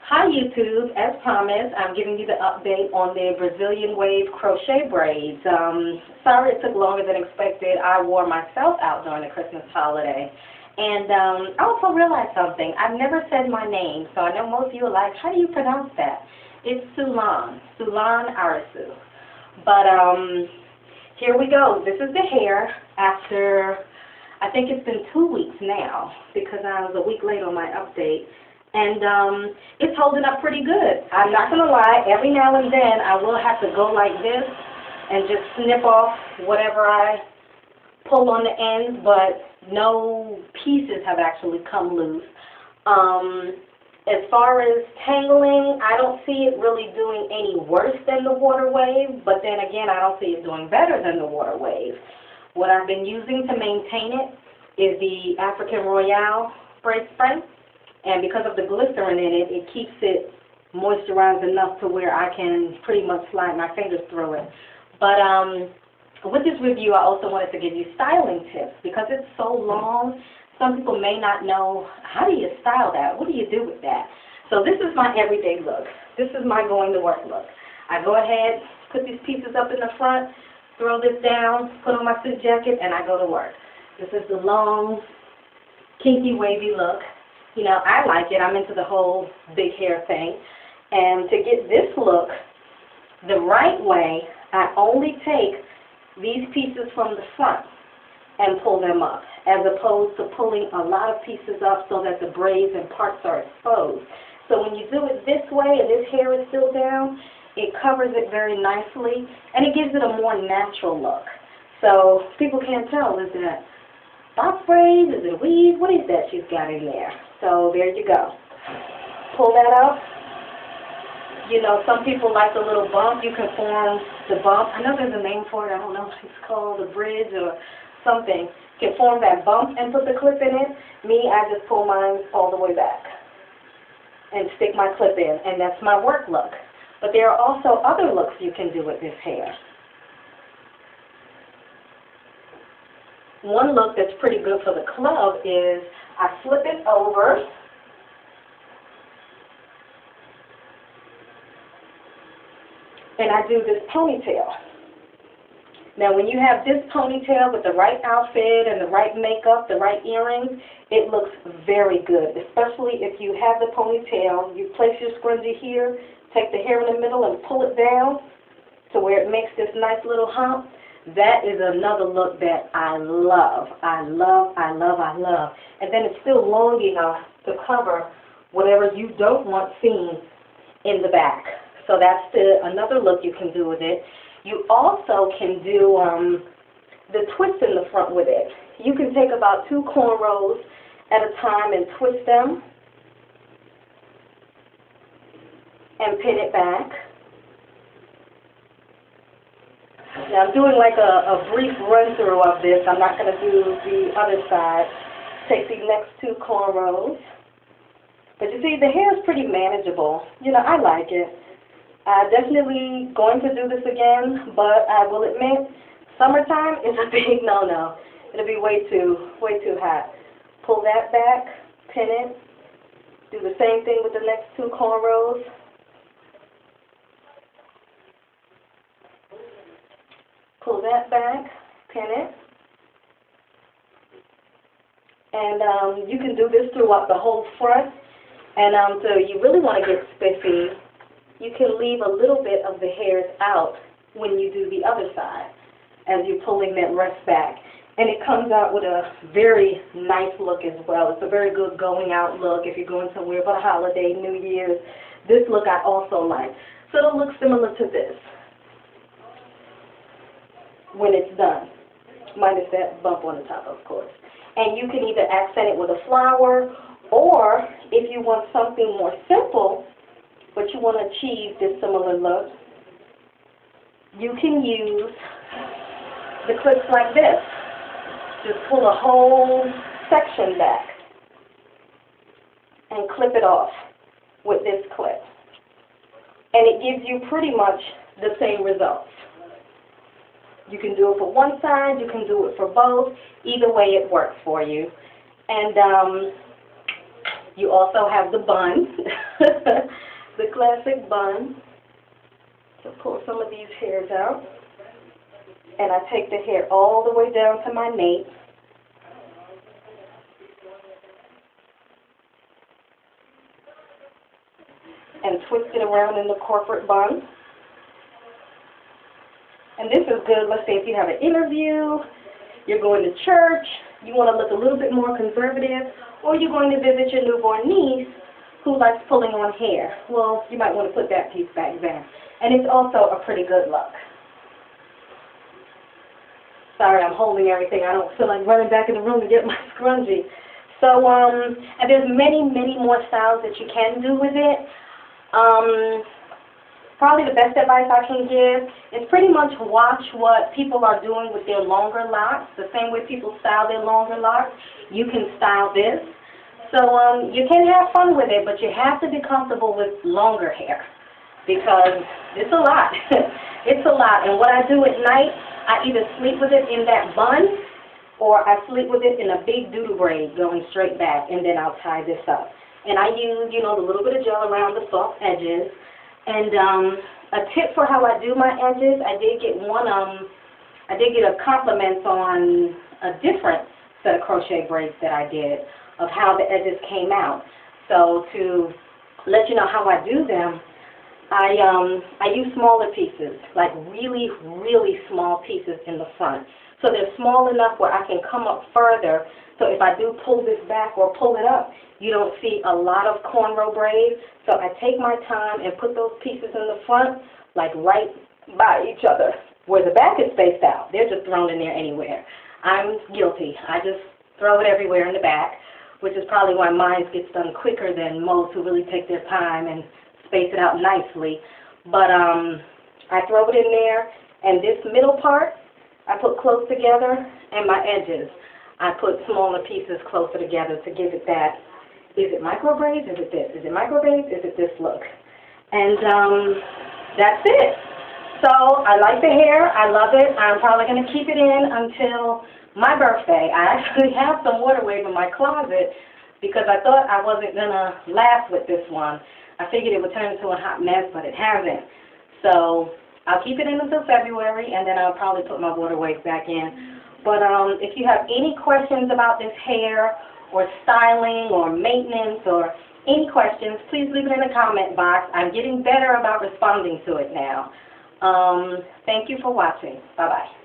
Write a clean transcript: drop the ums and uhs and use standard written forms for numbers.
Hi YouTube, as promised, I'm giving you the update on the Brazilian wave crochet braids. Sorry it took longer than expected. I wore myself out during the Christmas holiday. And I also realized something. I've never said my name, so I know most of you are like, how do you pronounce that? It's Sulan Arisu. But here we go. This is the hair after, I think it's been 2 weeks now because I was a week late on my update. And it's holding up pretty good. I'm not going to lie, every now and then I will have to go like this and just snip off whatever I pull on the ends, but no pieces have actually come loose. As far as tangling, I don't see it really doing any worse than the water wave, but then again, I don't see it doing better than the water wave. What I've been using to maintain it is the African Royale braid spray. And because of the glycerin in it, it keeps it moisturized enough to where I can pretty much slide my fingers through it. But with this review, I also wanted to give you styling tips. Because it's so long, some people may not know, how do you style that? What do you do with that? So this is my everyday look. This is my going to work look. I go ahead, put these pieces up in the front, throw this down, put on my suit jacket, and I go to work. This is the long, kinky, wavy look. You know, I like it. I'm into the whole big hair thing. And to get this look the right way, I only take these pieces from the front and pull them up, as opposed to pulling a lot of pieces up so that the braids and parts are exposed. So when you do it this way and this hair is still down, it covers it very nicely, and it gives it a more natural look. So people can't tell, is that box braids, is it weave, what is that she's got in there? So there you go. Pull that up. You know, some people like the little bump. You can form the bump. I know there's a name for it. I don't know if it's called a bridge or something. You can form that bump and put the clip in it. Me, I just pull mine all the way back and stick my clip in, and that's my work look. But there are also other looks you can do with this hair. One look that's pretty good for the club is I flip it over and I do this ponytail. Now when you have this ponytail with the right outfit and the right makeup, the right earrings, it looks very good, especially if you have the ponytail. You place your scrunchie here, take the hair in the middle and pull it down to where it makes this nice little hump. That is another look that I love. I love. And then it's still long enough to cover whatever you don't want seen in the back. So that's another look you can do with it. You also can do the twist in the front with it. You can take about 2 cornrows at a time and twist them and pin it back. Now I'm doing like a brief run through of this. I'm not going to do the other side. Take the next 2 cornrows. But you see, the hair is pretty manageable. You know, I like it. Definitely going to do this again, but I will admit, summertime is a big no-no. It'll be way too hot. Pull that back, pin it. Do the same thing with the next 2 cornrows. Pull that back, pin it, and you can do this throughout the whole front. And so you really want to get spiffy, you can leave a little bit of the hairs out when you do the other side as you're pulling that rest back. And it comes out with a very nice look as well. It's a very good going out look if you're going somewhere for a holiday, New Year's. This look I also like. So it'll look similar to this when it's done, minus that bump on the top, of course. And you can either accent it with a flower, or if you want something more simple, but you want to achieve this similar look, you can use the clips like this. Just pull a whole section back and clip it off with this clip. And it gives you pretty much the same results. You can do it for one side, you can do it for both. Either way it works for you. And you also have the bun. classic bun to pull some of these hairs out. And I take the hair all the way down to my nape. And twist it around in the corporate bun. And this is good, let's say if you have an interview, you're going to church, you want to look a little bit more conservative, or you're going to visit your newborn niece who likes pulling on hair. Well, you might want to put that piece back there. And it's also a pretty good look. Sorry, I'm holding everything. I don't feel like running back in the room to get my scrunchie. So, and there's many, many more styles that you can do with it. Probably the best advice I can give is pretty much watch what people are doing with their longer locks. The same way people style their longer locks, you can style this. So you can have fun with it, but you have to be comfortable with longer hair because it's a lot. It's a lot. And what I do at night, I either sleep with it in that bun or I sleep with it in a big doodle braid going straight back, and then I'll tie this up. And I use, you know, the little bit of gel around the soft edges. And a tip for how I do my edges, I did get a compliment on a different set of crochet braids that I did of how the edges came out. So to let you know how I do them, I use smaller pieces, like really, really small pieces in the front. So they're small enough where I can come up further. So if I do pull this back or pull it up, you don't see a lot of cornrow braids. So I take my time and put those pieces in the front, like right by each other, where the back is spaced out. They're just thrown in there anywhere. I'm guilty. I just throw it everywhere in the back, which is probably why mine gets done quicker than most who really take their time and space it out nicely. But I throw it in there, and this middle part I put close together, and my edges I put smaller pieces closer together to give it that, is it micro braids, is it this, is it micro braids, is it this look. And that's it. So I like the hair, I love it. I'm probably going to keep it in until my birthday. I actually have some water wave in my closet because I thought I wasn't going to last with this one. I figured it would turn into a hot mess, but it hasn't. So I'll keep it in until February, and then I'll probably put my water wave back in. But if you have any questions about this hair or styling or maintenance or any questions, please leave it in the comment box. I'm getting better about responding to it now. Thank you for watching. Bye-bye.